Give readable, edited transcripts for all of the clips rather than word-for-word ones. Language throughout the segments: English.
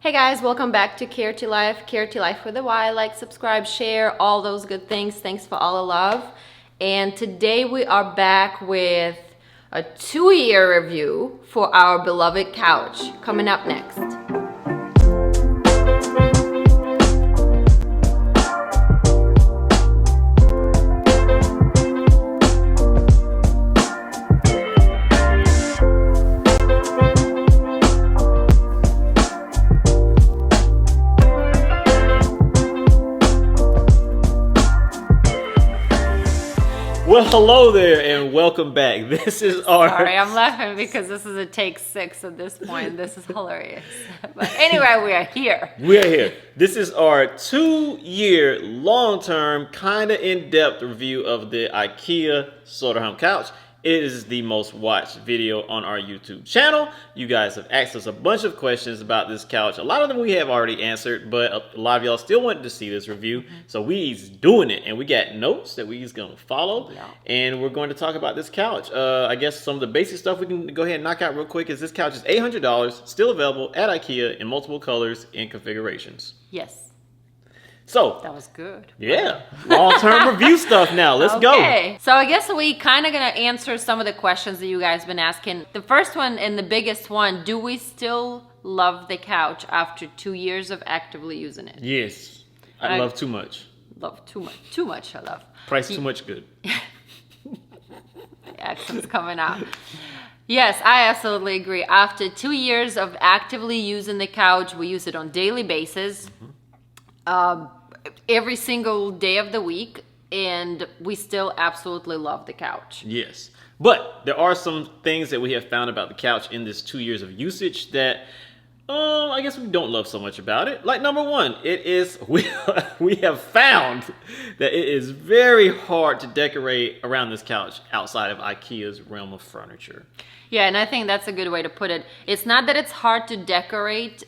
Hey guys, welcome back to KRT LYFE, KRT LYFE with a Y. Like, subscribe, share, all those good things. Thanks for all the love. And today we are back with a 2-year review for our beloved couch. Coming up next. Well, hello there and welcome back. This is our... Sorry, I'm laughing because this is a take 6 at this point. This is hilarious. But anyway, we are here. We are here. This is our 2-year, long-term, kind of in-depth review of the IKEA Soderham couch. It is the most watched video on our YouTube channel. You guys have asked us a bunch of questions about this couch. A lot of them we have already answered, but a lot of y'all still wanted to see this review. So we's doing it, and we got notes that we's gonna follow. Yeah. And we're going to talk about this couch. I guess some of the basic stuff we can go ahead and knock out real quick is this couch is $800, still available at IKEA in multiple colors and configurations. Yes. So That was good. yeah, long-term review stuff now. Let's go. Okay, so I guess we kind of gonna answer some of the questions that you guys been asking. The first one and the biggest one: do we still love the couch after 2 years of actively using it? Yes, I love too much. Love too much. Too much. I love. Price too much good. The accent's coming out. Yes, I absolutely agree. After 2 years of actively using the couch, we use it on daily basis. Every single day of the week, and we still absolutely love the couch. Yes, but there are some things that we have found about the couch in this 2 years of usage that I guess we don't love so much about it. Like, number one, it is we have found that it is very hard to decorate around this couch outside of IKEA's realm of furniture. Yeah, and I think that's a good way to put it. It's not that it's hard to decorate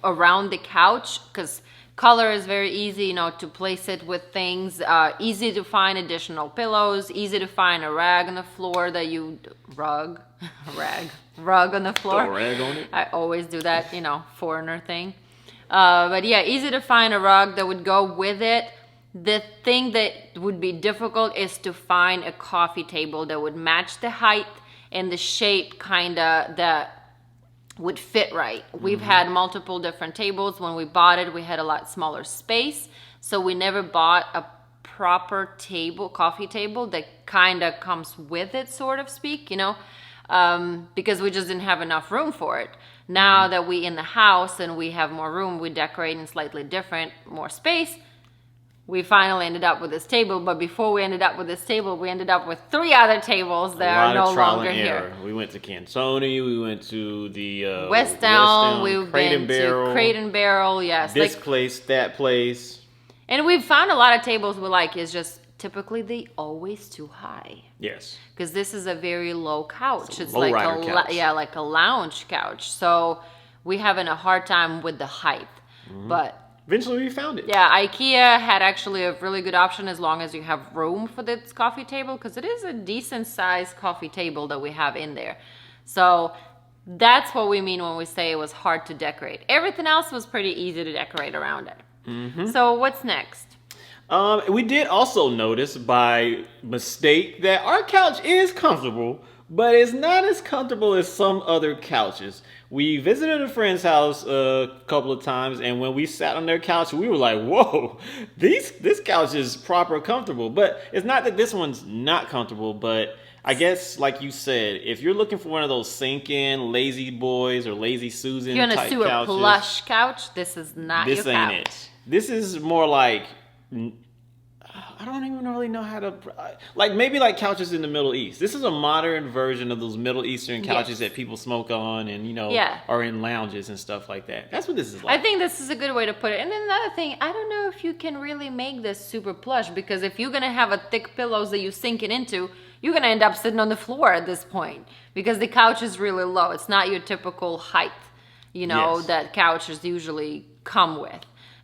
around the couch, because color is very easy, you know, to place it with things. Easy to find additional pillows. Easy to find a rag on the floor that you rug on the floor. Throw a rag on it. I always do that, you know, foreigner thing. But yeah, easy to find a rug that would go with it. The thing that would be difficult is to find a coffee table that would match the height and the shape, kinda, that would fit right. We've had multiple different tables. When we bought it, we had a lot smaller space, so we never bought a proper table, coffee table that kind of comes with it, sort of speak, you know, because we just didn't have enough room for it. Now that we in the house and we have more room, we decorate in slightly different, more space. We finally ended up with this table, but before we ended up with this table, we ended up with 3 other tables that are no longer here. We went to Canzoni, we went to the West Elm, we've been to Crate and Barrel, yes. This place, that place. And we've found a lot of tables we like. It's just typically they always too high. Yes. Because this is a very low couch. It's low like rider couch. like a lounge couch. So we're having a hard time with the height. But Eventually we found it. yeah, IKEA had actually a really good option as long as you have room for this coffee table, because it is a decent sized coffee table that we have in there. So that's what we mean when we say it was hard to decorate. Everything else was pretty easy to decorate around it. So what's next? We did also notice by mistake that our couch is comfortable, but it's not as comfortable as some other couches. We visited a friend's house a couple of times, and when we sat on their couch, we were like, whoa, this couch is proper comfortable. But it's not that this one's not comfortable, but I guess, like you said, if you're looking for one of those sink-in Lazy Boys or Lazy Susan If you're type gonna do couches, a plush couch, this is not your couch. this ain't it. This is more like, I don't even really know how to, like, maybe like couches in the Middle East. This is a modern version of those Middle Eastern couches that people smoke on and, you know, are in lounges and stuff like that. That's what this is like. I think this is a good way to put it. And then another thing, I don't know if you can really make this super plush, because if you're gonna have a thick pillows that you sink it into, you're gonna end up sitting on the floor at this point, because the couch is really low. It's not your typical height, you know, that couches usually come with.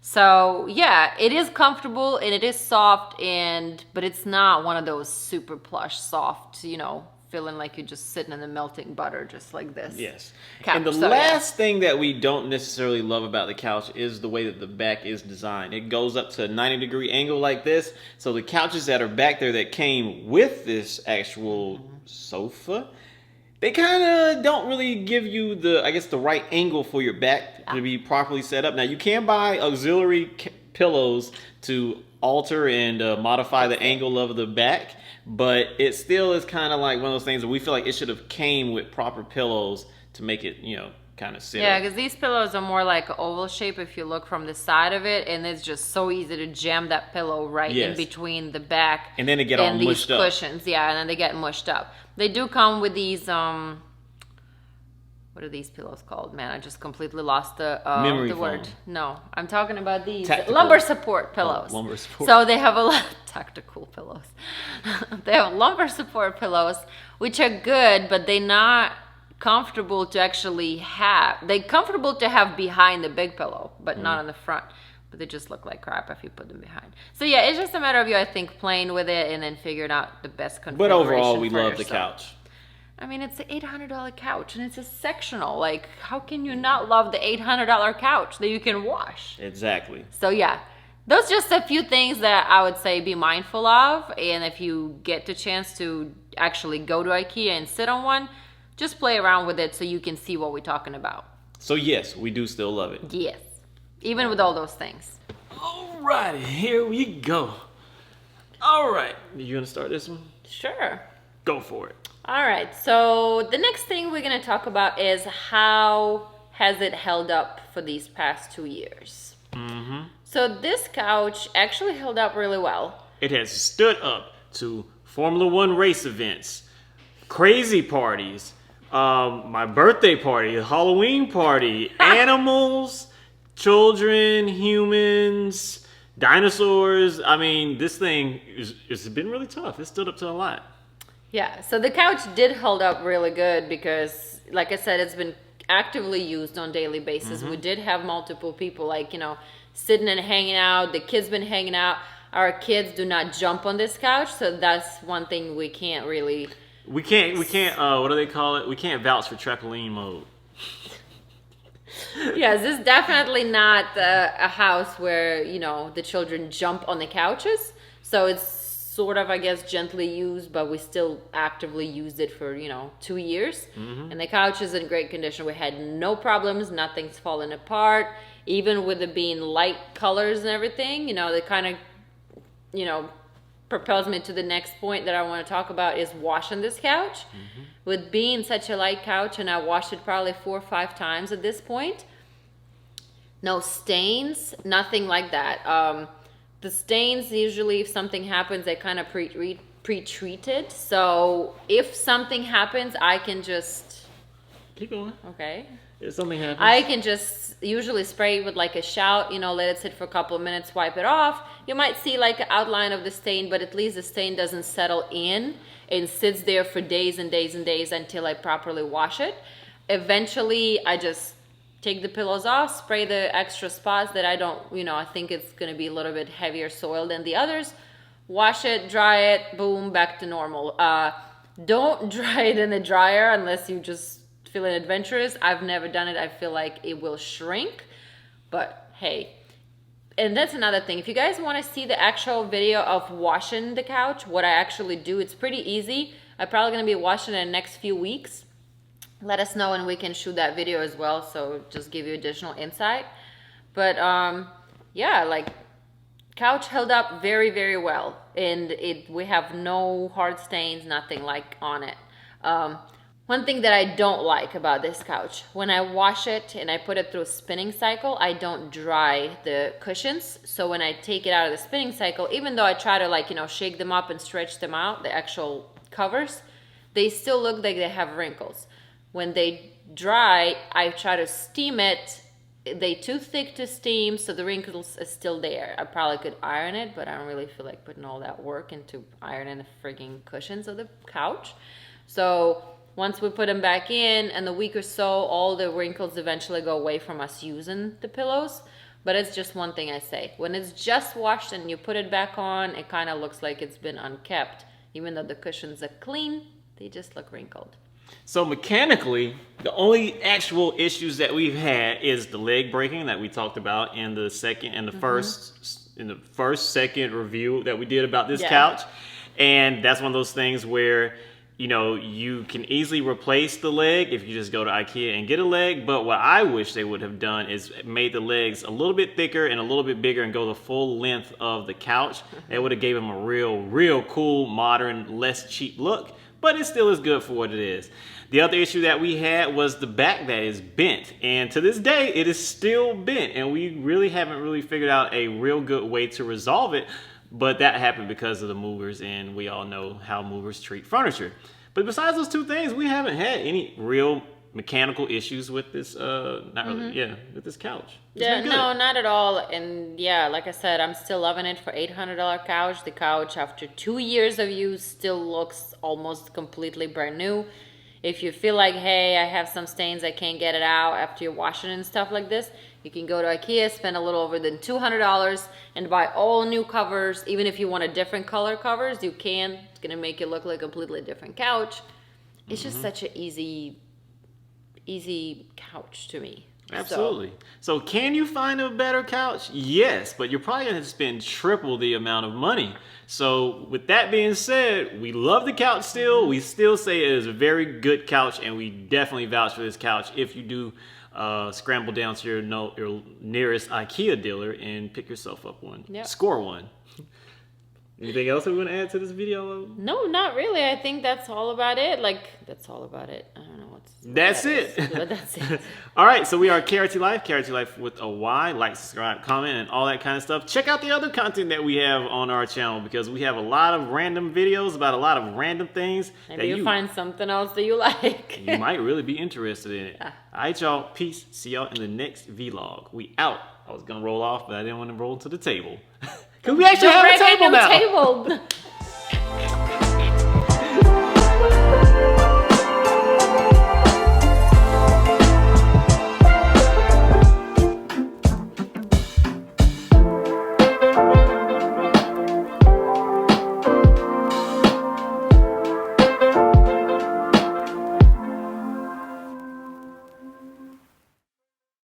So yeah, it is comfortable and it is soft, but it's not one of those super plush, soft, you know, feeling like you're just sitting in the melting butter, just like this. Yes. Couch. And the So, last thing that we don't necessarily love about the couch is the way that the back is designed. It goes up to a 90-degree angle like this. So the couches that are back there that came with this actual sofa, they kind of don't really give you the right angle for your back to be properly set up. Now, you can buy auxiliary pillows to alter and modify the angle of the back, but it still is kind of like one of those things that we feel like it should have came with proper pillows to make it, kind of sit Yeah, up. because these pillows are more like an oval shape if you look from the side of it, and it's just so easy to jam that pillow right in between the back and then they get all mushed up. Cushions. Yeah, and then they get mushed up. They do come with these what are these pillows called? Man, I just completely lost the word. No, I'm talking about these lumbar support pillows. Lumbar support. So they have a lot of tactical pillows. They have lumbar support pillows, which are good, but they're not comfortable to actually have. They're comfortable to have behind the big pillow, but not in the front. But they just look like crap if you put them behind. So yeah, it's just a matter of you, I think, playing with it and then figuring out the best configuration. But overall, we love yourself. the couch. I mean, it's an $800 couch and it's a sectional. Like, how can you not love the $800 couch that you can wash? Exactly. So yeah, those just a few things that I would say be mindful of. And if you get the chance to actually go to IKEA and sit on one, just play around with it so you can see what we're talking about. So yes, we do still love it. Yes, even with all those things. Alrighty, here we go. Alright, you gonna start this one? Sure. Go for it. All right, so the next thing we're going to talk about is how has it held up for these past 2 years. So this couch actually held up really well. It has stood up to Formula One race events, crazy parties, my birthday party, a Halloween party, animals, children, humans, dinosaurs. I mean, this thing it's been really tough. It stood up to a lot. Yeah, so the couch did hold up really good because, like I said, it's been actively used on a daily basis. We did have multiple people, sitting and hanging out. The kids been hanging out. Our kids do not jump on this couch, so that's one thing we can't really... We can't, what do they call it? We can't vouch for trampoline mode. Yes, this is definitely not a house where, the children jump on the couches. So it's sort of, I guess, gently used, but we still actively used it for, 2 years. And the couch is in great condition. We had no problems. Nothing's fallen apart. Even with it being light colors and everything, that kind of, propels me to the next point that I want to talk about is washing this couch. With being such a light couch, and I washed it probably 4 or 5 times at this point. No stains, nothing like that. The stains, usually if something happens, they kind of pre-treated. So if something happens, I can just... Keep going. Okay. If something happens. I can just usually spray it with like a shout, let it sit for a couple of minutes, wipe it off. You might see like an outline of the stain, but at least the stain doesn't settle in and sits there for days and days and days until I properly wash it. Eventually, I just take the pillows off, spray the extra spots that I don't, I think it's going to be a little bit heavier soil than the others. Wash it, dry it, boom, back to normal. Don't dry it in the dryer unless you just feeling adventurous. I've never done it. I feel like it will shrink, but hey. And that's another thing. If you guys want to see the actual video of washing the couch, what I actually do, it's pretty easy. I'm probably going to be washing it in the next few weeks. Let us know and we can shoot that video as well, so just give you additional insight. But yeah, couch held up very, very well, and we have no hard stains, nothing on it. One thing that I don't like about this couch, when I wash it and I put it through a spinning cycle, I don't dry the cushions. So when I take it out of the spinning cycle, even though I try to shake them up and stretch them out, the actual covers, they still look like they have wrinkles. When they dry, I try to steam it. They're too thick to steam, so the wrinkles are still there. I probably could iron it, but I don't really feel like putting all that work into ironing the frigging cushions of the couch. So once we put them back in a week or so, all the wrinkles eventually go away from us using the pillows. But it's just one thing I say. When it's just washed and you put it back on, it kind of looks like it's been unkept. Even though the cushions are clean, they just look wrinkled. So mechanically, the only actual issues that we've had is the leg breaking that we talked about in the second and the first second review that we did about this couch. And that's one of those things where, you know, you can easily replace the leg if you just go to IKEA and get a leg. But what I wish they would have done is made the legs a little bit thicker and a little bit bigger and go the full length of the couch. It would have gave them a real cool, modern, less cheap look. But it still is good for what it is. The other issue that we had was the back that is bent. And to this day, it is still bent. And we really haven't figured out a real good way to resolve it. But that happened because of the movers, and we all know how movers treat furniture. But besides those two things, we haven't had any real mechanical issues with this, with this couch. No, not at all. And yeah, like I said, I'm still loving it for $800 couch. The couch, after 2 years of use, still looks almost completely brand new. If you feel like, hey, I have some stains, I can't get it out after you're washing and stuff like this, you can go to IKEA, spend a little over than $200 and buy all new covers. Even if you want a different color covers, you can. It's gonna make it look like a completely different couch. It's just such an easy couch to me. Absolutely. So can you find a better couch? Yes, but you're probably going to spend triple the amount of money. So with that being said, we love the couch still. We still say it is a very good couch, and we definitely vouch for this couch if you do scramble down to your nearest IKEA dealer and pick yourself up one. Yep. Score one. Anything else that we want to add to this video? No, not really. I think that's all about it. That's all about it. I don't know what's... That's it. But that's it. All right, so we are KRT LYFE, KRT LYFE with a Y. Like, subscribe, comment, and all that kind of stuff. Check out the other content that we have on our channel, because we have a lot of random videos about a lot of random things. Maybe you find something else that you like. You might really be interested in it. All right, y'all. Peace. See y'all in the next vlog. We out. I was going to roll off, but I didn't want to roll to the table. Because we actually have a table now.